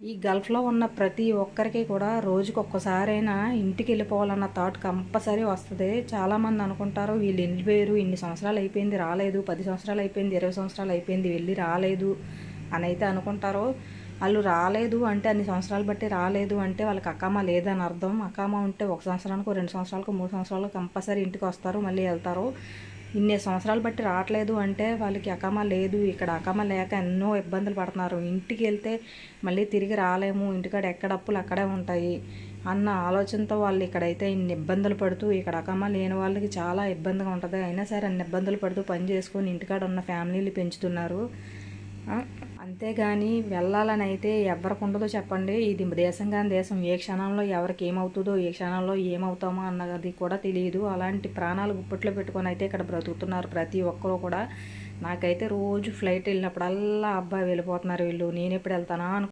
ఈ గల్ఫ్లో ఉన్న ప్రతి ఒక్కరికి కూడా రోజుకి ఒక్కసారైనా ఇంటికి వెళ్ళిపోవాలన్న థాట్ కంపల్సరీ వస్తుంది. చాలామంది అనుకుంటారు వీళ్ళు వెళ్ళిపోయారు, ఇన్ని సంవత్సరాలు అయిపోయింది రాలేదు, 10 సంవత్సరాలు అయిపోయింది, 20 సంవత్సరాలు అయిపోయింది వెళ్ళి రాలేదు అని అయితే అనుకుంటారు. వాళ్ళు రాలేదు అంటే అన్ని సంవత్సరాలు బట్టి రాలేదు అంటే వాళ్ళకి అకామా లేదని అర్థం. అకామా ఉంటే 1 సంవత్సరానికో 2 సంవత్సరాలకు 3 సంవత్సరాలకు కంపల్సరీ ఇంటికి వస్తారు, మళ్ళీ వెళ్తారు. ఇన్ని సంవత్సరాలు బట్టి రావట్లేదు అంటే వాళ్ళకి అకామా లేదు. ఇక్కడ అకామా లేక ఎన్నో ఇబ్బందులు పడుతున్నారు. ఇంటికి వెళ్తే మళ్ళీ తిరిగి రాలేము, ఇంటికాడ ఎక్కడ అప్పులు అక్కడే ఉంటాయి అన్న ఆలోచనతో వాళ్ళు ఇక్కడైతే ఇన్ని ఇబ్బందులు పడుతూ, ఇక్కడ అకామా లేని వాళ్ళకి చాలా ఇబ్బందిగా ఉంటుంది. అయినా సరే అన్ని ఇబ్బందులు పడుతూ పని చేసుకొని ఇంటికాడ ఉన్న ఫ్యామిలీలు పెంచుతున్నారు. అంతేగాని వెళ్ళాలని అయితే ఎవరికి ఉండదో చెప్పండి. ఇది దేశం కాని దేశం. ఏ క్షణంలో ఎవరికి ఏమవుతుందో, ఏ క్షణంలో ఏమవుతామో అన్నది కూడా తెలియదు. అలాంటి ప్రాణాలు గుప్పట్లో పెట్టుకొని అయితే ఇక్కడ బ్రతుకుతున్నారు ప్రతి ఒక్కరూ కూడా. నాకైతే రోజు ఫ్లైట్ వెళ్ళినప్పుడల్లా అబ్బాయి వెళ్ళిపోతున్నారు వీళ్ళు, నేను ఎప్పుడు వెళ్తానా